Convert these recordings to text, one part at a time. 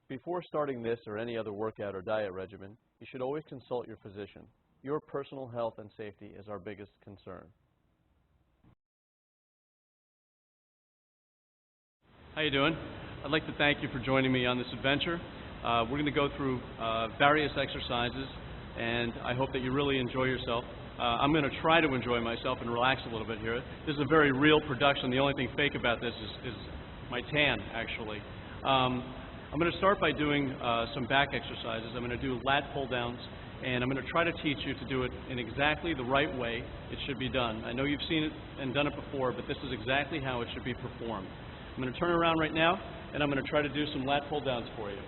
Before starting this or any other workout or diet regimen, you should always consult your physician. Your personal health and safety is our biggest concern. How you doing? I'd like to thank you for joining me on this adventure. We're going to go through various exercises, and I hope that you really enjoy yourself. I'm going to try to enjoy myself and relax a little bit here. This is a very real production. The only thing fake about this is my tan, actually. I'm going to start by doing some back exercises. I'm going to do lat pull-downs, and I'm going to try to teach you to do it in exactly the right way it should be done. I know you've seen it and done it before, but this is exactly how it should be performed. I'm going to turn around right now, and I'm going to try to do some lat pull-downs for you.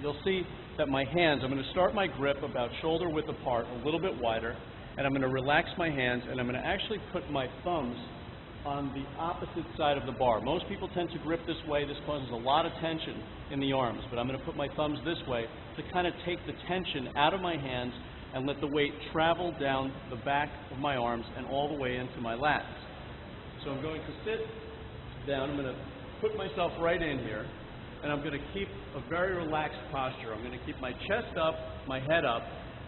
You'll see that my hands, I'm going to start my grip about shoulder width apart, a little bit wider, and I'm going to relax my hands, and I'm going to actually put my thumbs on the opposite side of the bar. Most people tend to grip this way. This causes a lot of tension in the arms, but I'm going to put my thumbs this way to kind of take the tension out of my hands and let the weight travel down the back of my arms and all the way into my lats. So I'm going to sit down. I'm going to put myself right in here, and I'm going to keep a very relaxed posture. I'm going to keep my chest up, my head up,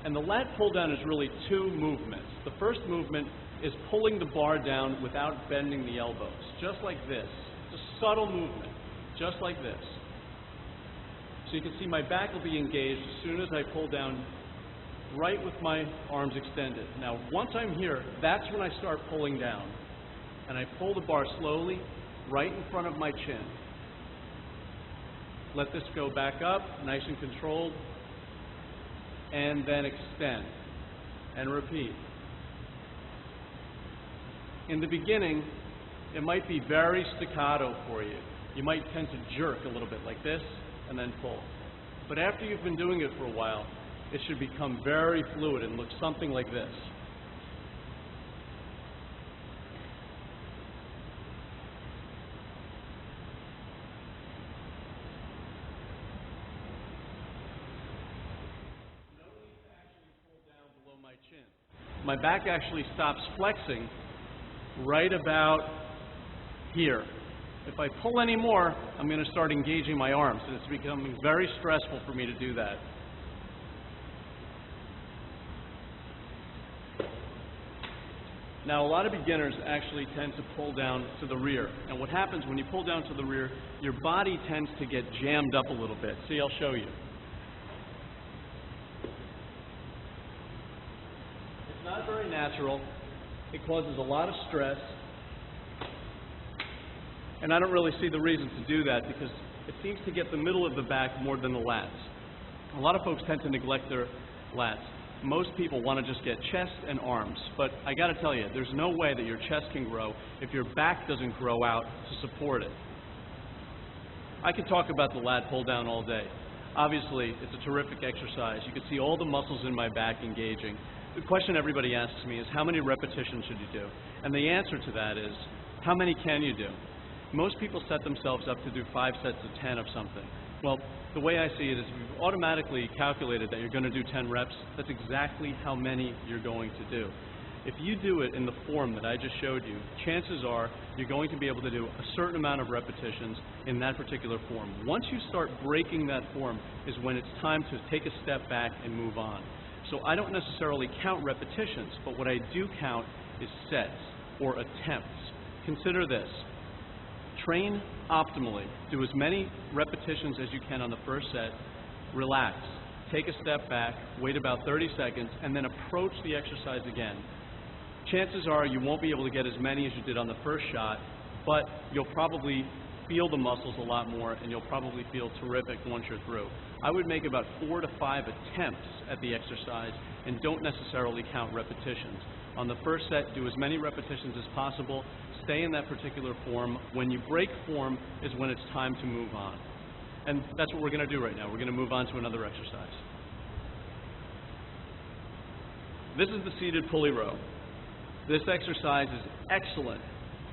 and the lat pull down is really two movements. The first movement is pulling the bar down without bending the elbows, just like this. It's a subtle movement, just like this. So you can see my back will be engaged as soon as I pull down right with my arms extended. Now, once I'm here, that's when I start pulling down. And I pull the bar slowly right in front of my chin. Let this go back up, nice and controlled, and then extend, and repeat. In the beginning, it might be very staccato for you. You might tend to jerk a little bit like this and then pull. But after you've been doing it for a while, it should become very fluid and look something like this. No need to actually pull down below my chin. My back actually stops flexing right about here. If I pull any more, I'm going to start engaging my arms, and it's becoming very stressful for me to do that. Now, a lot of beginners actually tend to pull down to the rear. And what happens when you pull down to the rear, your body tends to get jammed up a little bit. See, I'll show you. It's not very natural. It causes a lot of stress, and I don't really see the reason to do that because it seems to get the middle of the back more than the lats. A lot of folks tend to neglect their lats. Most people want to just get chest and arms, but I got to tell you, there's no way that your chest can grow if your back doesn't grow out to support it. I could talk about the lat pull down all day. Obviously, it's a terrific exercise. You can see all the muscles in my back engaging. The question everybody asks me is, how many repetitions should you do? And the answer to that is, how many can you do? Most people set themselves up to do 5 sets of 10 of something. Well, the way I see it is, if you've automatically calculated that you're going to do 10 reps, that's exactly how many you're going to do. If you do it in the form that I just showed you, chances are you're going to be able to do a certain amount of repetitions in that particular form. Once you start breaking that form is when it's time to take a step back and move on. So I don't necessarily count repetitions, but what I do count is sets or attempts. Consider this. Train optimally. Do as many repetitions as you can on the first set. Relax. Take a step back, wait about 30 seconds, and then approach the exercise again. Chances are you won't be able to get as many as you did on the first shot, but you'll probably feel the muscles a lot more, and you'll probably feel terrific once you're through. I would make about 4 to 5 attempts at the exercise and don't necessarily count repetitions. On the first set, do as many repetitions as possible. Stay in that particular form. When you break form is when it's time to move on. And that's what we're going to do right now. We're going to move on to another exercise. This is the seated pulley row. This exercise is excellent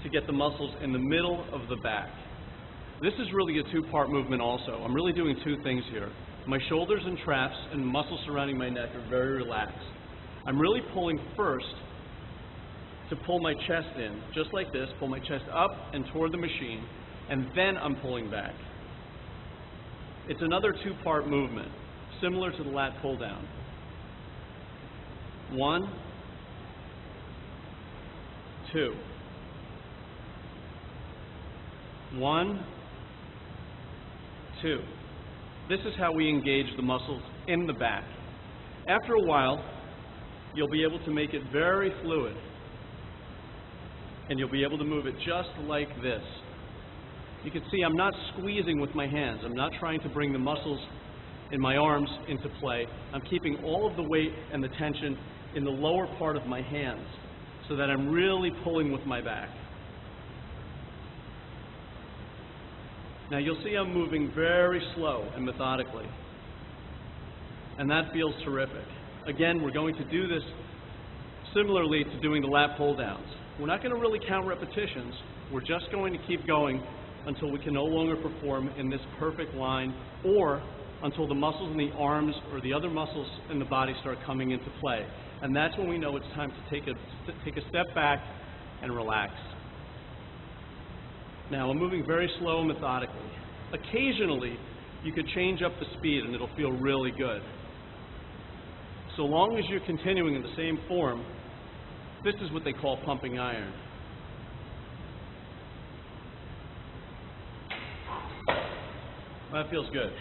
to get the muscles in the middle of the back. This is really a two-part movement also. I'm really doing two things here. My shoulders and traps and muscles surrounding my neck are very relaxed. I'm really pulling first to pull my chest in, just like this, pull my chest up and toward the machine, and then I'm pulling back. It's another two-part movement, similar to the lat pull-down. 1, 2. 1, 2. This is how we engage the muscles in the back. After a while, you'll be able to make it very fluid, and you'll be able to move it just like this. You can see I'm not squeezing with my hands. I'm not trying to bring the muscles in my arms into play. I'm keeping all of the weight and the tension in the lower part of my hands so that I'm really pulling with my back. Now you'll see I'm moving very slow and methodically, and that feels terrific. Again, we're going to do this similarly to doing the lat pull downs. We're not going to really count repetitions. We're just going to keep going until we can no longer perform in this perfect line, or until the muscles in the arms or the other muscles in the body start coming into play. And that's when we know it's time to take a step back and relax. Now, I'm moving very slow and methodically. Occasionally, you could change up the speed and it'll feel really good. So long as you're continuing in the same form, this is what they call pumping iron. That feels good.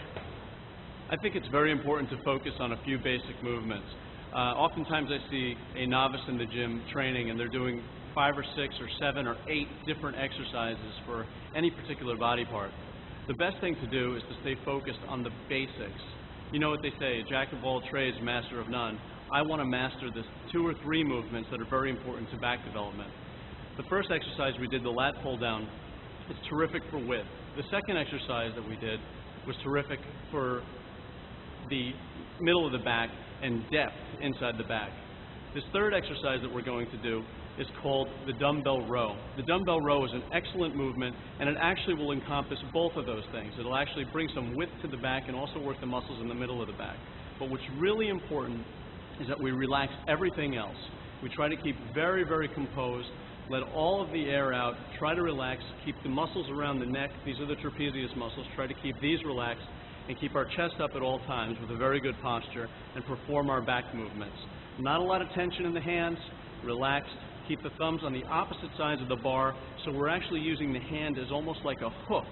I think it's very important to focus on a few basic movements. Oftentimes I see a novice in the gym training and they're doing 5 or 6 or 7 or 8 different exercises for any particular body part. The best thing to do is to stay focused on the basics. You know what they say, a jack of all trades, master of none. I want to master the 2 or 3 movements that are very important to back development. The first exercise we did, the lat pull down, is terrific for width. The second exercise that we did was terrific for the middle of the back and depth inside the back. This third exercise that we're going to do is called the dumbbell row. The dumbbell row is an excellent movement, and it actually will encompass both of those things. It'll actually bring some width to the back and also work the muscles in the middle of the back. But what's really important is that we relax everything else. We try to keep very, very composed, let all of the air out, try to relax, keep the muscles around the neck, these are the trapezius muscles, try to keep these relaxed, and keep our chest up at all times with a very good posture, and perform our back movements. Not a lot of tension in the hands, relaxed, keep the thumbs on the opposite sides of the bar, so we're actually using the hand as almost like a hook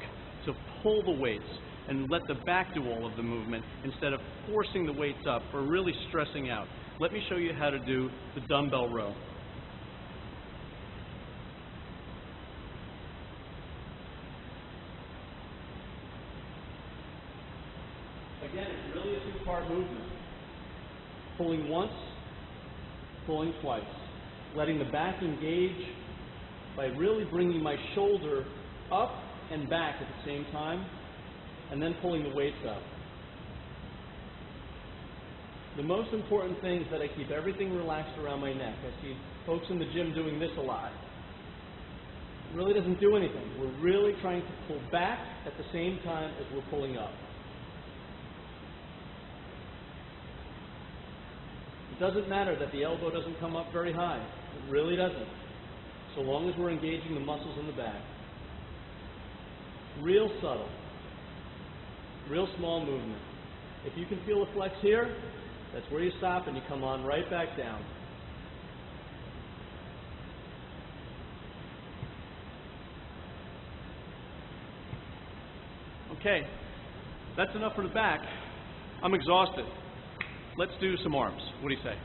to pull the weights and let the back do all of the movement instead of forcing the weights up or really stressing out. Let me show you how to do the dumbbell row. Again, it's really a 2-part movement. Pulling once, pulling twice. Letting the back engage by really bringing my shoulder up and back at the same time, and then pulling the weights up. The most important thing is that I keep everything relaxed around my neck. I see folks in the gym doing this a lot. It really doesn't do anything. We're really trying to pull back at the same time as we're pulling up. It doesn't matter that the elbow doesn't come up very high. It really doesn't. So long as we're engaging the muscles in the back. Real subtle. Real small movement. If you can feel a flex here, that's where you stop and you come on right back down. Okay, that's enough for the back. I'm exhausted. Let's do some arms. What do you say?